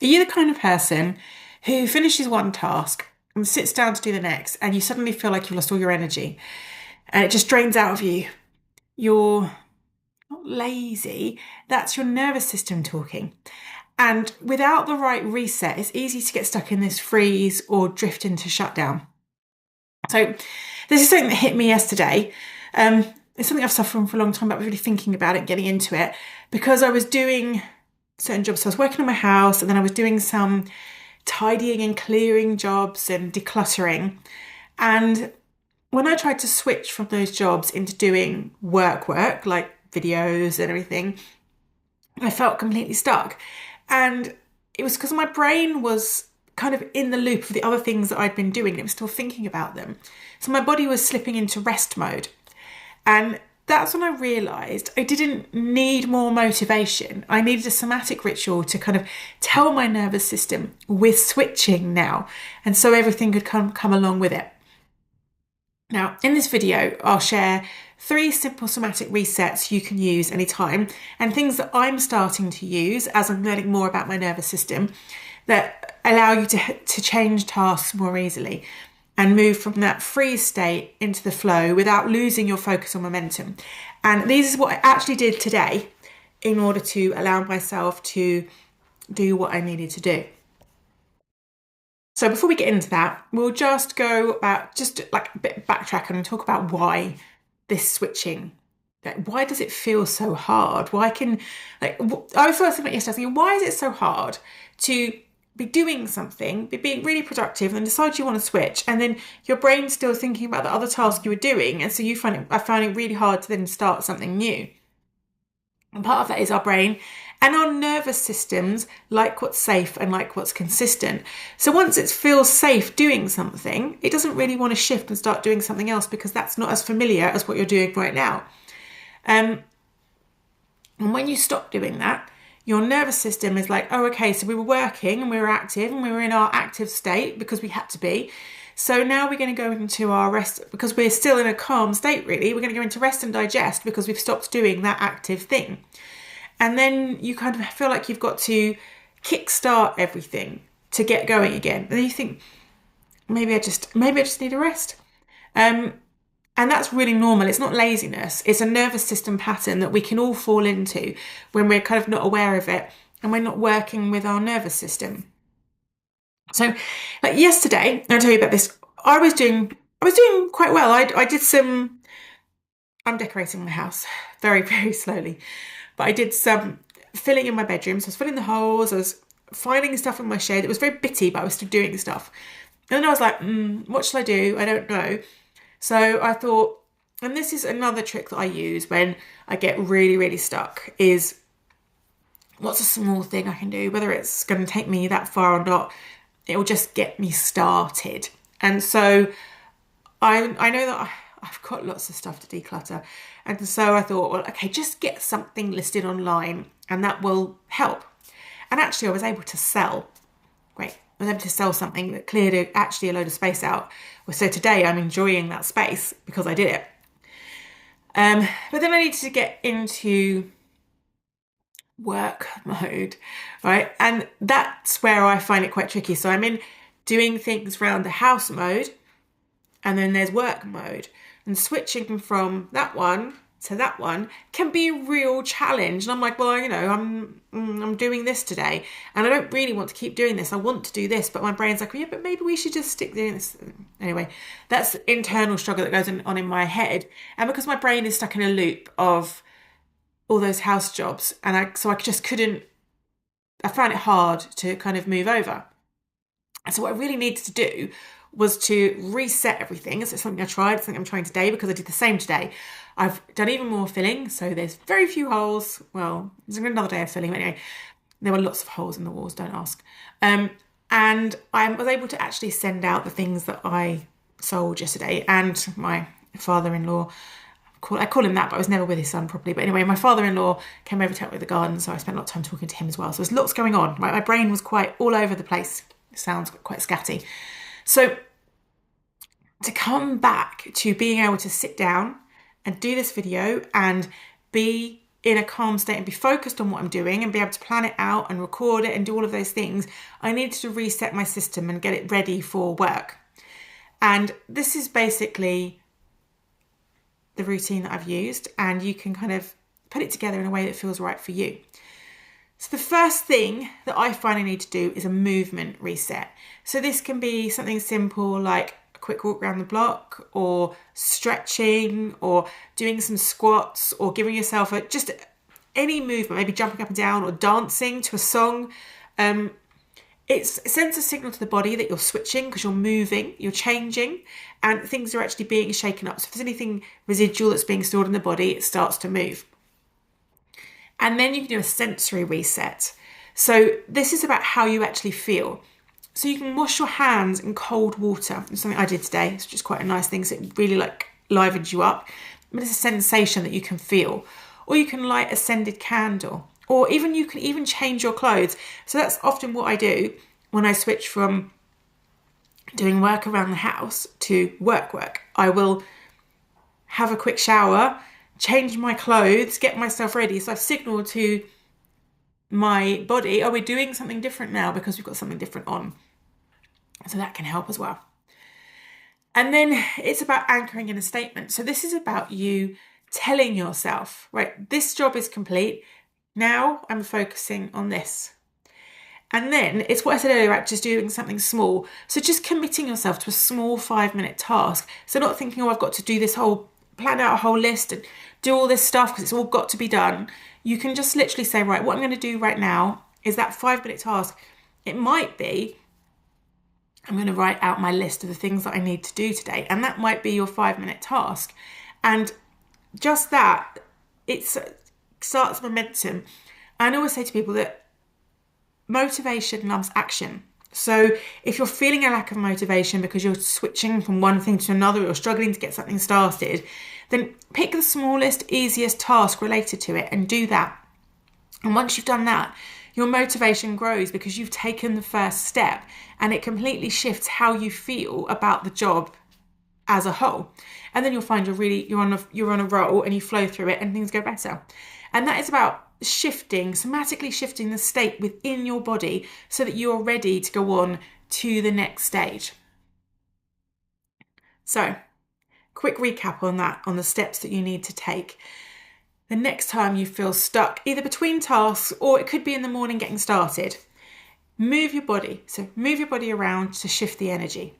Are you the kind of person who finishes one task and sits down to do the next, and you suddenly feel like you've lost all your energy and it just drains out of you? You're not lazy, that's your nervous system talking. And without the right reset, it's easy to get stuck in this freeze or drift into shutdown. So, this is something that hit me yesterday. It's something I've suffered from for a long time, but I was really thinking about it, getting into it, because I was doing certain jobs. So I was working on my house, and then I was doing some tidying and clearing jobs and decluttering. And when I tried to switch from those jobs into doing work, like videos and everything, I felt completely stuck. And it was because my brain was kind of in the loop of the other things that I'd been doing, and it was still thinking about them. So my body was slipping into rest mode. And that's when I realised I didn't need more motivation. I needed a somatic ritual to kind of tell my nervous system we're switching now. And so everything could come along with it. Now, in this video, I'll share 3 simple somatic resets you can use anytime, and things that I'm starting to use as I'm learning more about my nervous system that allow you to change tasks more easily and move from that freeze state into the flow without losing your focus or momentum. And this is what I actually did today in order to allow myself to do what I needed to do. So before we get into that, we'll just go about, just like a bit backtrack and talk about why this switching, why does it feel so hard? Why can, I was first thinking yesterday, why is it so hard to be doing something, be being really productive, and decide you want to switch, and then your brain's still thinking about the other task you were doing, and so I found it really hard to then start something new. And part of that is our brain and our nervous systems like what's safe and like what's consistent. So once it feels safe doing something, it doesn't really want to shift and start doing something else because that's not as familiar as what you're doing right now. And when you stop doing that, your nervous system is like, oh, okay, so we were working and we were active and we were in our active state because we had to be. So now we're going to go into our rest because we're still in a calm state, really. We're going to go into rest and digest because we've stopped doing that active thing. And then you kind of feel like you've got to kickstart everything to get going again. And then you think, maybe I just need a rest. And that's really normal. It's not laziness. It's a nervous system pattern that we can all fall into when we're kind of not aware of it and we're not working with our nervous system. So, like yesterday, I'll tell you about this. I was doing quite well. I did some. I'm decorating my house very, very slowly, but I did some filling in my bedroom. So I was filling the holes. I was finding stuff in my shed. It was very bitty, but I was still doing stuff. And then I was like, what shall I do? I don't know. So I thought, and this is another trick that I use when I get really, really stuck, is what's a small thing I can do, whether it's going to take me that far or not. It will just get me started. And so I know that I've got lots of stuff to declutter. And so I thought, well, okay, just get something listed online and that will help. And actually I was able to sell. Great. I was able to sell something that cleared actually a load of space out. So today I'm enjoying that space because I did it. But then I needed to get into work mode, right? And that's where I find it quite tricky. So I'm in doing things around the house mode, and then there's work mode. And switching from that one to that one can be a real challenge. And I'm like, well, I'm doing this today, and I don't really want to keep doing this. I want to do this, but my brain's like, well, yeah, but maybe we should just stick doing this. Anyway, that's the internal struggle that goes on in my head. And because my brain is stuck in a loop of all those house jobs, and I just couldn't, I found it hard to kind of move over. And so what I really needed to do was to reset everything. So it's something I tried, something I'm trying today because I did the same today. I've done even more filling, so there's very few holes. Well, there's another day of filling, but anyway, there were lots of holes in the walls, don't ask. And I was able to actually send out the things that I sold yesterday, and my father-in-law, I call him that, but I was never with his son properly. But anyway, my father-in-law came over to help with the garden, so I spent a lot of time talking to him as well. So there's lots going on. My brain was quite all over the place. It sounds quite scatty. So to come back to being able to sit down and do this video and be in a calm state and be focused on what I'm doing and be able to plan it out and record it and do all of those things, I needed to reset my system and get it ready for work. And this is basically the routine that I've used, and you can kind of put it together in a way that feels right for you. So the first thing that I find I need to do is a movement reset. So this can be something simple like a quick walk around the block, or stretching, or doing some squats, or giving yourself just any movement, maybe jumping up and down or dancing to a song. It sends a signal to the body that you're switching because you're moving, you're changing, and things are actually being shaken up. So if there's anything residual that's being stored in the body, it starts to move. And then you can do a sensory reset. So this is about how you actually feel. So you can wash your hands in cold water. It's something I did today. It's just quite a nice thing. So it really livens you up. But it's a sensation that you can feel. Or you can light a scented candle. Or even you can even change your clothes. So that's often what I do when I switch from doing work around the house to work. I will have a quick shower, change my clothes, get myself ready. So I've signaled to my body, oh, we're doing something different now because we've got something different on. So that can help as well. And then it's about anchoring in a statement. So this is about you telling yourself, right, this job is complete. Now I'm focusing on this. And then it's what I said earlier about just doing something small. So just committing yourself to a small 5-minute task. So not thinking, oh, I've got to do this plan out a whole list and do all this stuff because it's all got to be done. You can just literally say, right, what I'm going to do right now is that 5-minute task. It might be, I'm going to write out my list of the things that I need to do today. And that might be your 5-minute task. And just that, it starts momentum. And I always say to people that motivation loves action. So if you're feeling a lack of motivation because you're switching from one thing to another or struggling to get something started, then pick the smallest, easiest task related to it and do that. And once you've done that, your motivation grows because you've taken the first step, and it completely shifts how you feel about the job as a whole. And then you'll find you're on a roll and you flow through it and things go better. And that is about somatically shifting the state within your body so that you're ready to go on to the next stage. So, quick recap on that, on the steps that you need to take. The next time you feel stuck, either between tasks or it could be in the morning getting started, move your body. So move your body around to shift the energy.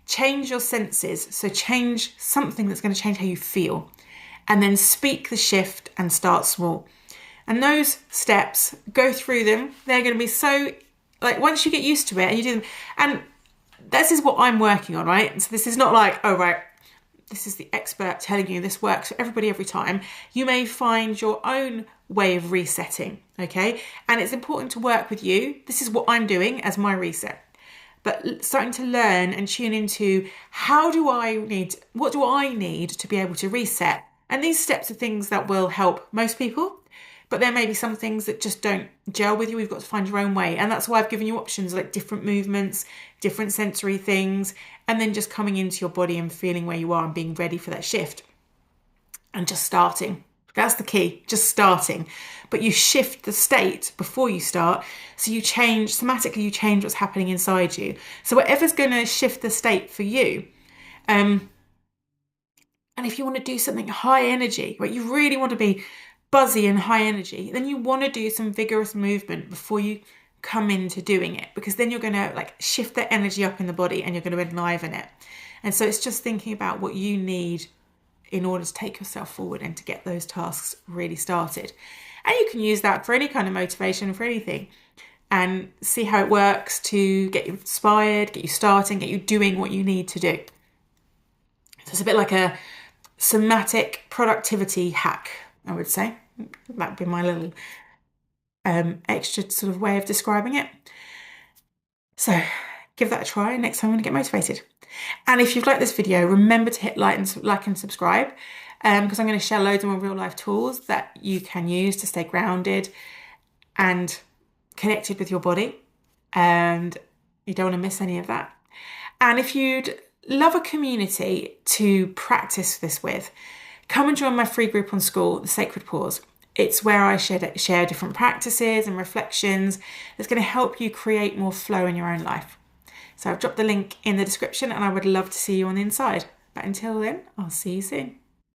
Change your senses. So change something that's going to change how you feel. And then speak the shift and start small. And those steps, go through them. They're going to be so, once you get used to it and you do them, and this is what I'm working on, right? So this is not like, oh, right, this is the expert telling you this works for everybody every time. You may find your own way of resetting, okay? And it's important to work with you. This is what I'm doing as my reset. But starting to learn and tune into what do I need to be able to reset? And these steps are things that will help most people. But there may be some things that just don't gel with you. We've got to find your own way. And that's why I've given you options like different movements, different sensory things, and then just coming into your body and feeling where you are and being ready for that shift. And just starting. That's the key, just starting. But you shift the state before you start. So somatically you change what's happening inside you. So whatever's going to shift the state for you. And if you want to do something high energy, right, you really want to be buzzy and high energy, then you want to do some vigorous movement before you come into doing it, because then you're going to shift that energy up in the body and you're going to enliven it. And so it's just thinking about what you need in order to take yourself forward and to get those tasks really started. And you can use that for any kind of motivation, for anything, and see how it works to get you inspired, get you starting, get you doing what you need to do. So it's a bit like a somatic productivity hack, I would say. That would be my little extra sort of way of describing it. So give that a try next time when you get motivated. And if you've liked this video, remember to hit like and subscribe, because I'm going to share loads of more real life tools that you can use to stay grounded and connected with your body. And you don't want to miss any of that. And if you'd love a community to practice this with, come and join my free group on school, The Sacred Pause. It's where I share different practices and reflections that's going to help you create more flow in your own life. So I've dropped the link in the description and I would love to see you on the inside. But until then, I'll see you soon.